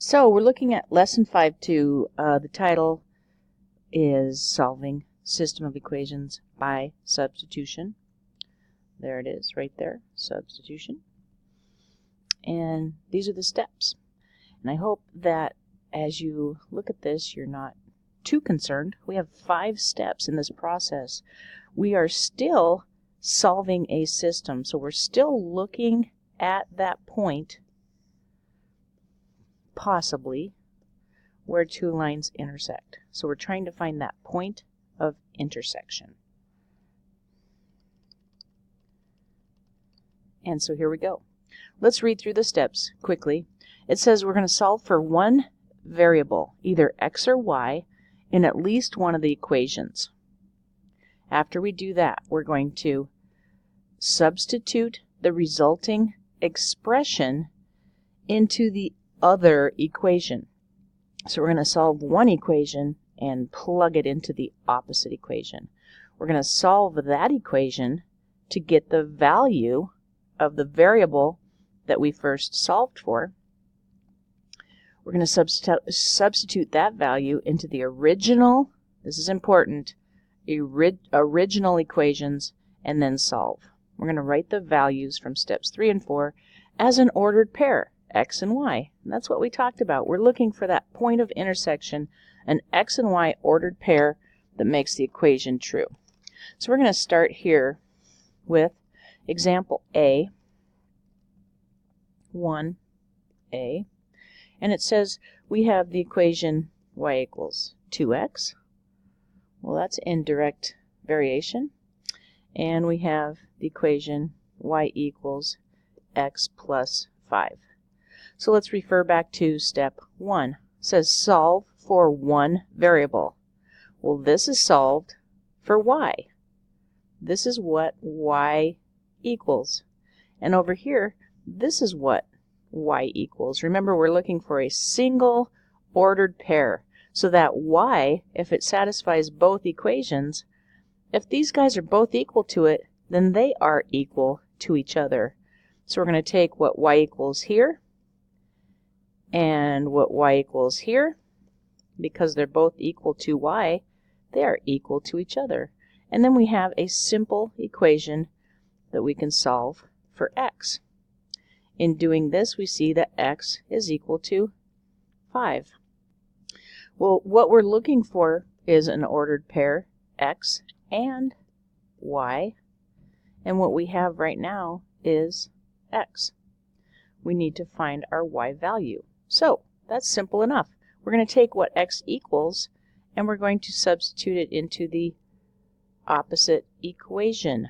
So we're looking at Lesson 5.2. The title is Solving System of Equations by Substitution. There it is, right there, substitution. And these are the steps. And I hope that as you look at this, you're not too concerned. We have 5 steps in this process. We are still solving a system, so we're still looking at that point, possibly, where 2 lines intersect. So we're trying to find that point of intersection. And so here we go. Let's read through the steps quickly. It says we're going to solve for one variable, either x or y, in at least one of the equations. After we do that, we're going to substitute the resulting expression into the other equation. So we're going to solve one equation and plug it into the opposite equation. We're going to solve that equation to get the value of the variable that we first solved for. We're going to substitute that value into the original, this is important, original equations, and then solve. We're going to write the values from steps 3 and 4 as an ordered pair, x and y. And that's what we talked about. We're looking for that point of intersection, an x and y ordered pair that makes the equation true. So we're going to start here with example A, 1a, and it says we have the equation y equals 2x. Well, that's indirect variation. And we have the equation y equals x plus 5. So let's refer back to step 1. It says solve for one variable. Well, this is solved for y. This is what y equals. And over here, this is what y equals. Remember, we're looking for a single ordered pair. So that y, if it satisfies both equations, if these guys are both equal to it, then they are equal to each other. So we're going to take what y equals here and what y equals here. Because they're both equal to y, they are equal to each other. And then we have a simple equation that we can solve for x. In doing this, we see that x is equal to 5. Well, what we're looking for is an ordered pair, x and y. And what we have right now is x. We need to find our y value. So that's simple enough. We're going to take what x equals and we're going to substitute it into the opposite equation.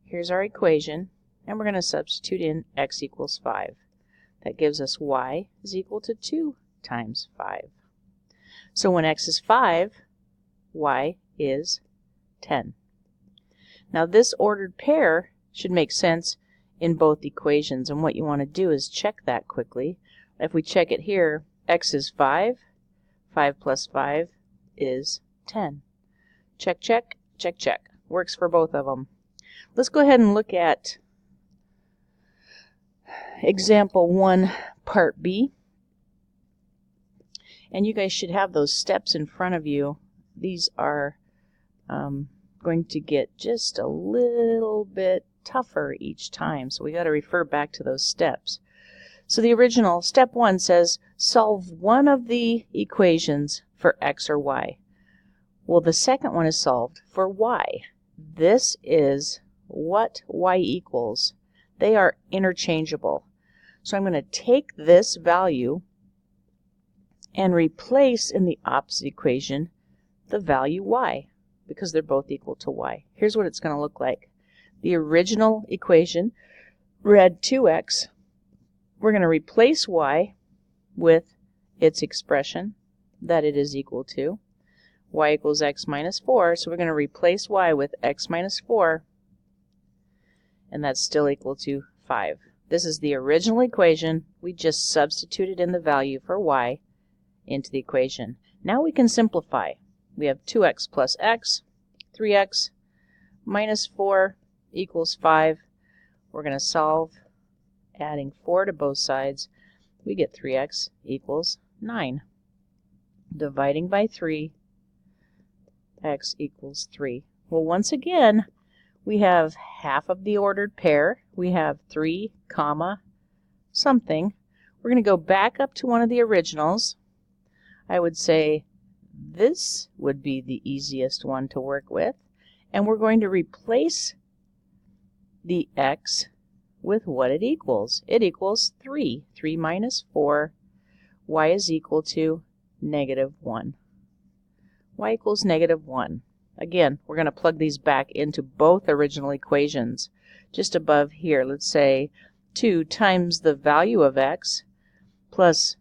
Here's our equation, and we're going to substitute in x equals 5. That gives us y is equal to 2 times 5. So when x is 5, y is 10. Now this ordered pair should make sense in both equations, and what you want to do is check that quickly. If we check it here, x is 5, 5 plus 5 is 10. Check, check, check, check. Works for both of them. Let's go ahead and look at example 1, part B. And you guys should have those steps in front of you. These are going to get just a little bit tougher each time, so we got to refer back to those steps. So the original, step 1 says, solve one of the equations for x or y. Well, the second one is solved for y. This is what y equals. They are interchangeable. So I'm going to take this value and replace in the opposite equation the value y, because they're both equal to y. Here's what it's going to look like. The original equation read 2x. We're going to replace y with its expression that it is equal to. Y equals x minus 4, so we're going to replace y with x minus 4, and that's still equal to 5. This is the original equation. We just substituted in the value for y into the equation. Now we can simplify. We have 2x plus x, 3x minus 4 equals 5. We're going to solve, adding 4 to both sides. we get 3x equals 9. Dividing by 3, x equals 3. Well, once again, we have half of the ordered pair. We have 3, comma, something. We're going to go back up to one of the originals. I would say this would be the easiest one to work with. And we're going to replace the x with what it equals. It equals 3. 3 minus 4. Y is equal to negative 1. Y equals negative 1. Again, we're going to plug these back into both original equations. Just above here, let's say 2 times the value of x plus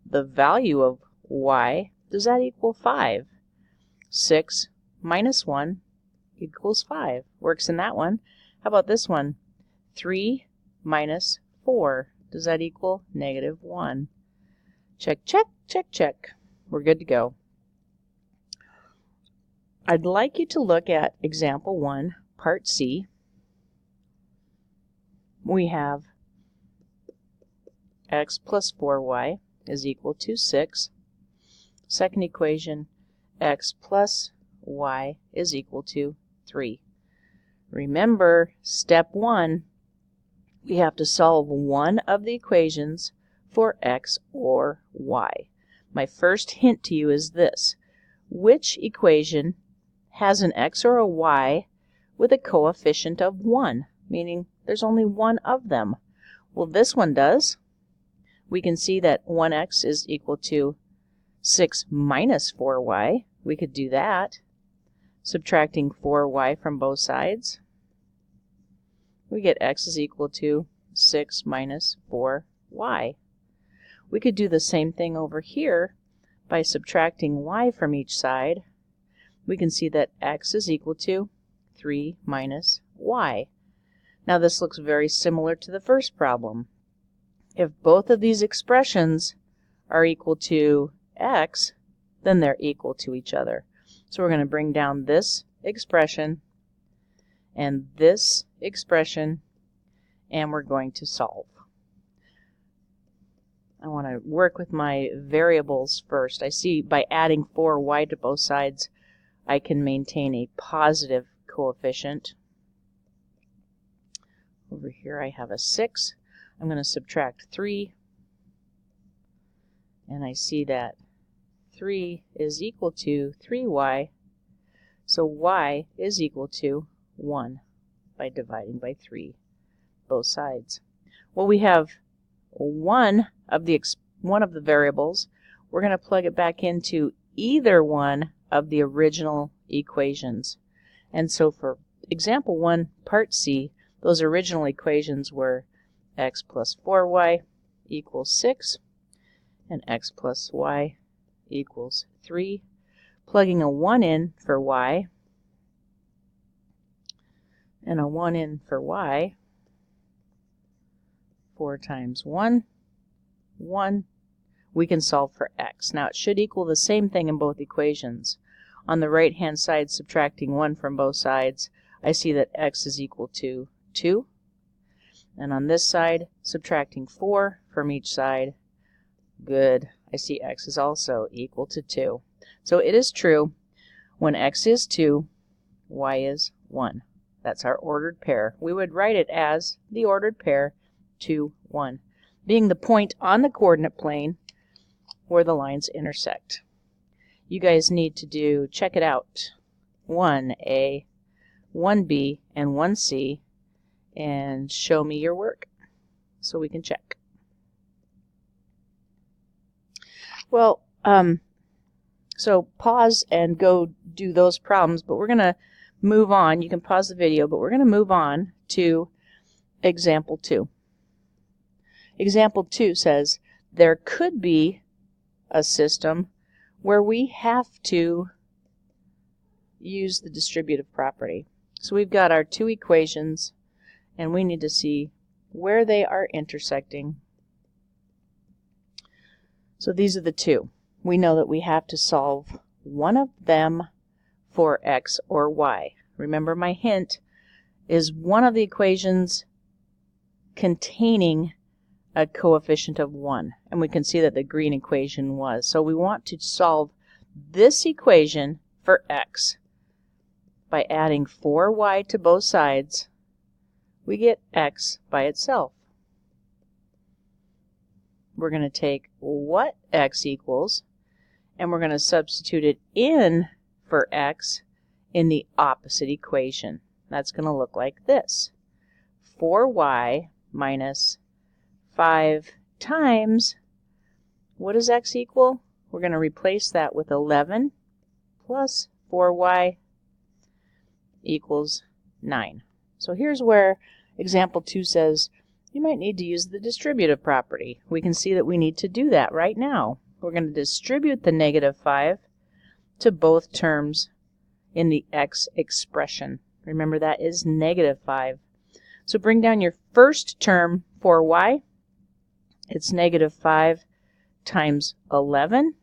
the value of y. Does that equal 5? 6 minus 1 equals 5. Works in that one. How about this one? 3 minus 4. Does that equal negative 1? Check, check, check, check. We're good to go. I'd like you to look at example 1, part C. We have x plus 4y is equal to 6. Second equation, x plus y is equal to 3. Remember, step 1, we have to solve one of the equations for x or y. My first hint to you is this. Which equation has an x or a y with a coefficient of 1, meaning there's only one of them? Well, this one does. We can see that 1x is equal to 6 minus 4y. We could do that. Subtracting 4y from both sides, we get x is equal to 6 minus 4y. We could do the same thing over here by subtracting y from each side. We can see that x is equal to 3 minus y. Now this looks very similar to the first problem. If both of these expressions are equal to x, then they're equal to each other. So we're going to bring down this expression and this expression, and we're going to solve. I want to work with my variables first. I see by adding 4y to both sides, I can maintain a positive coefficient. Over here I have a 6. I'm going to subtract 3, and I see that 3 is equal to 3y, so y is equal to 1 by dividing by 3 both sides. Well, we have one of the variables. We're going to plug it back into either one of the original equations. And so for example 1, part C, those original equations were x plus 4y equals 6 and x plus y equals 3. Plugging a 1 in for y and a 1 in for y. 4 times 1, 1. We can solve for x. Now it should equal the same thing in both equations. On the right hand side, subtracting 1 from both sides, I see that x is equal to 2. And on this side, subtracting 4 from each side, good. I see x is also equal to 2. So it is true, when x is 2, y is 1. That's our ordered pair. We would write it as the ordered pair 2, 1, being the point on the coordinate plane where the lines intersect. You guys need to check it out, 1A, 1B, and 1C, and show me your work so we can check. Well, so pause and go do those problems, but we're going to move on. You can pause the video, but we're going to move on to example 2. Example 2 says there could be a system where we have to use the distributive property. So we've got our two equations, and we need to see where they are intersecting. So these are the two. We know that we have to solve one of them for x or y. Remember, my hint is one of the equations containing a coefficient of 1. And we can see that the green equation was. So we want to solve this equation for x. By adding 4y to both sides, we get x by itself. We're going to take what x equals, and we're going to substitute it in for x in the opposite equation. That's going to look like this. 4y minus 5 times, what does x equal? We're going to replace that with 11 plus 4y equals 9. So here's where example 2 says you might need to use the distributive property. We can see that we need to do that right now. We're going to distribute the negative 5 to both terms in the x expression. Remember, that is negative 5. So bring down your first term, 4y. It's negative 5 times 11,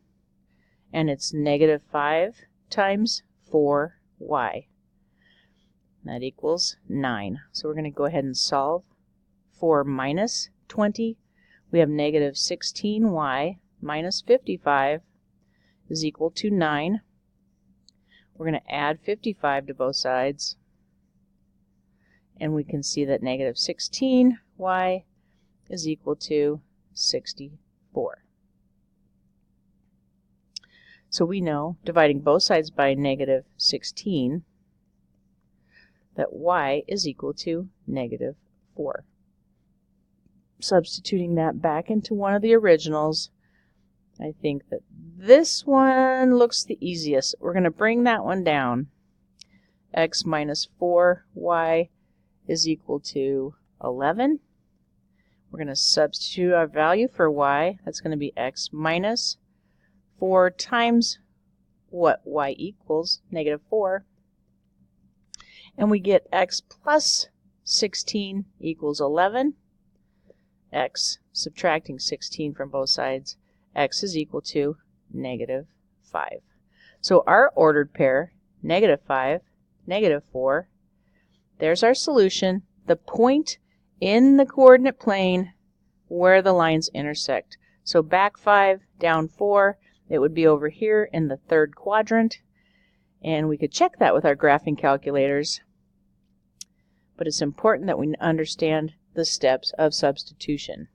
and it's negative 5 times 4y. That equals 9. So we're going to go ahead and solve. 4 minus 20, we have negative 16y minus 55 is equal to 9. We're going to add 55 to both sides, and we can see that negative 16y is equal to 64. So we know, dividing both sides by negative 16, that y is equal to negative 4. Substituting that back into one of the originals, I think that this one looks the easiest. We're going to bring that one down. X minus 4y is equal to 11. We're going to substitute our value for y. That's going to be x minus 4 times what y equals, negative 4. And we get x plus 16 equals 11. X, subtracting 16 from both sides, x is equal to negative 5. So our ordered pair, negative 5, negative 4, there's our solution, the point in the coordinate plane where the lines intersect. So back 5, down 4, it would be over here in the third quadrant, and we could check that with our graphing calculators. But it's important that we understand the steps of substitution.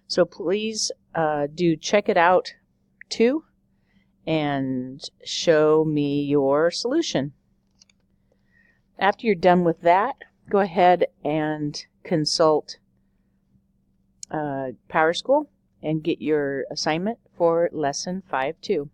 So please do check it out too and show me your solution. After you're done with that, go ahead and consult PowerSchool and get your assignment for lesson 5-2.